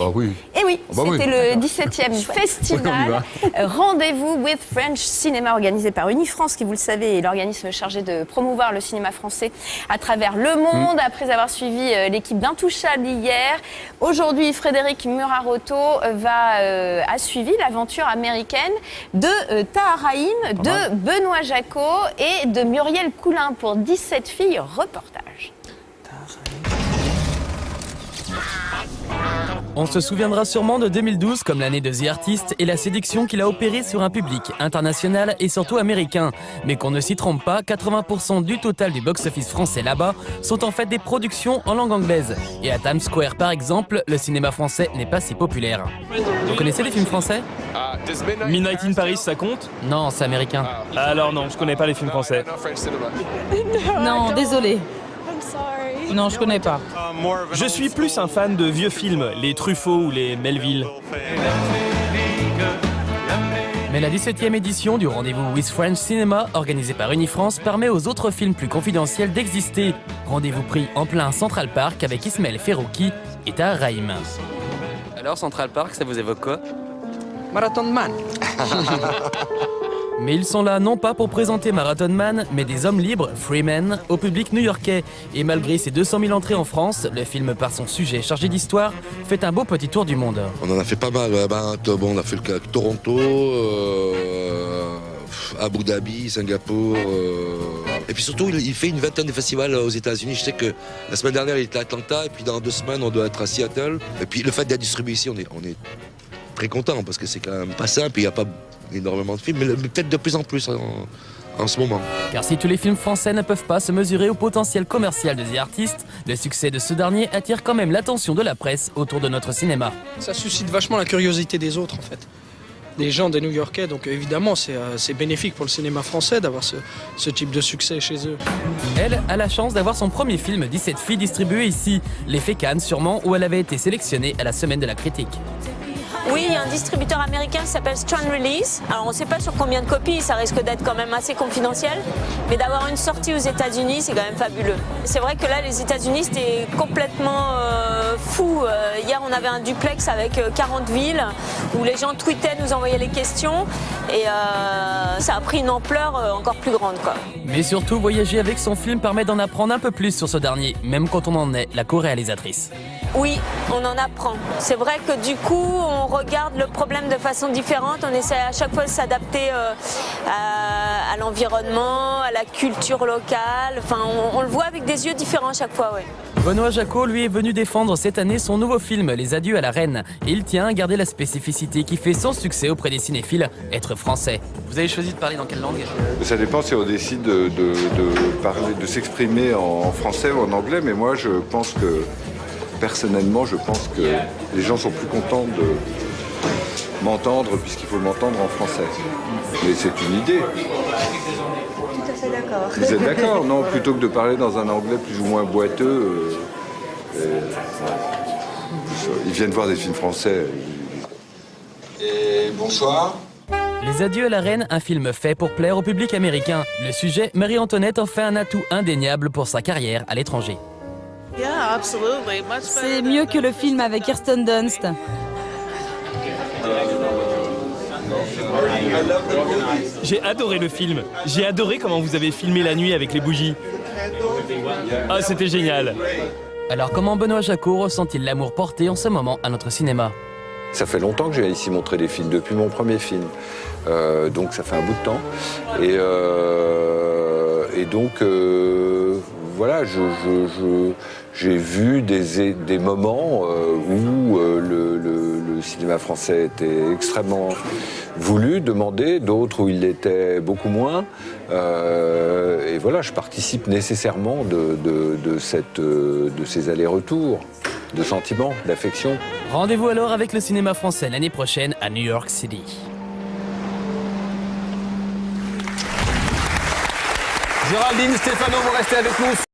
Ah oui. Et oui, bah c'était oui. le 17e festival Rendez-vous with French Cinema organisé par Unifrance, qui, vous le savez, est l'organisme chargé de promouvoir le cinéma français à travers le monde. Après avoir suivi l'équipe d'Intouchables hier, aujourd'hui, Frédéric Muraroto a suivi l'aventure américaine de Tahar Rahim, de Benoît Jacot et de Muriel Coulin pour 17 filles reportage. On se souviendra sûrement de 2012 comme l'année de The Artist et la séduction qu'il a opérée sur un public international et surtout américain. Mais qu'on ne s'y trompe pas, 80% du total du box-office français là-bas sont en fait des productions en langue anglaise. Et à Times Square par exemple, le cinéma français n'est pas si populaire. Vous connaissez les films français? Midnight in Paris, ça compte? Non, c'est américain. Alors non, je connais pas les films français. Non, désolé. Non, je connais pas. Je suis plus un fan de vieux films, les Truffaut ou les Melville. Mais la 17e édition du Rendez-vous with French Cinema, organisée par Unifrance, permet aux autres films plus confidentiels d'exister. Rendez-vous pris en plein Central Park avec Ismaël Ferrouki et Tahar Rahim. Alors Central Park, ça vous évoque quoi? Marathon Man. Mais ils sont là non pas pour présenter Marathon Man, mais des hommes libres, free men, au public new-yorkais. Et malgré ses 200 000 entrées en France, le film, par son sujet chargé d'histoire, fait un beau petit tour du monde. On en a fait pas mal. On a fait le cas de Toronto, Abu Dhabi, Singapour. Et puis surtout, il fait une vingtaine de festivals aux États-Unis. Je sais que la semaine dernière, il était à Atlanta, et puis dans 2 semaines, on doit être à Seattle. Et puis le fait d'être distribué ici, on est très content parce que c'est quand même pas simple. Il n'y a pas énormément de films, mais peut-être de plus en plus en ce moment. Car si tous les films français ne peuvent pas se mesurer au potentiel commercial de The Artist, le succès de ce dernier attire quand même l'attention de la presse autour de notre cinéma. Ça suscite vachement la curiosité des autres en fait. Des gens, des New-Yorkais, donc évidemment c'est bénéfique pour le cinéma français d'avoir ce type de succès chez eux. Elle a la chance d'avoir son premier film 17 filles distribué ici, l'effet Cannes sûrement, où elle avait été sélectionnée à la semaine de la critique. Oui, il y a un distributeur américain qui s'appelle Strand Release. Alors on ne sait pas sur combien de copies, ça risque d'être quand même assez confidentiel. Mais d'avoir une sortie aux États-Unis, c'est quand même fabuleux. C'est vrai que là, les États-Unis, c'était complètement fou. Hier, on avait un duplex avec 40 villes où les gens tweetaient, nous envoyaient les questions. Et ça a pris une ampleur encore plus grande, quoi. Mais surtout, voyager avec son film permet d'en apprendre un peu plus sur ce dernier, même quand on en est la co-réalisatrice. Oui, on en apprend. C'est vrai que du coup, on regarde le problème de façon différente. On essaie à chaque fois de s'adapter à l'environnement, à la culture locale. Enfin, on le voit avec des yeux différents à chaque fois, oui. Benoît Jacot, lui, est venu défendre cette année son nouveau film, Les Adieux à la Reine. Et il tient à garder la spécificité qui fait son succès auprès des cinéphiles, être français. Vous avez choisi de parler dans quelle langue? Ça dépend si on décide de s'exprimer en français ou en anglais, mais moi je pense que, personnellement, je pense que les gens sont plus contents de m'entendre puisqu'il faut m'entendre en français. Mais c'est une idée. Tout à fait d'accord. Vous êtes d'accord? Non, plutôt que de parler dans un anglais plus ou moins boiteux, ils viennent voir des films français. Et bonsoir. Les Adieux à la Reine, un film fait pour plaire au public américain. Le sujet, Marie-Antoinette en fait un atout indéniable pour sa carrière à l'étranger. C'est mieux que le film avec Kirsten Dunst. J'ai adoré le film. J'ai adoré comment vous avez filmé la nuit avec les bougies. Ah, c'était génial. Alors comment Benoît Jacot ressent-il l'amour porté en ce moment à notre cinéma? Ça fait longtemps que j'ai ici montré des films, depuis mon premier film. Donc ça fait un bout de temps. Et donc, voilà, j'ai vu des moments où le cinéma français était extrêmement voulu, demandé, d'autres où il l'était beaucoup moins. Et voilà, je participe nécessairement de ces allers-retours, de sentiments, d'affection. Rendez-vous alors avec le cinéma français l'année prochaine à New York City. Géraldine, Stéphano, vous restez avec nous.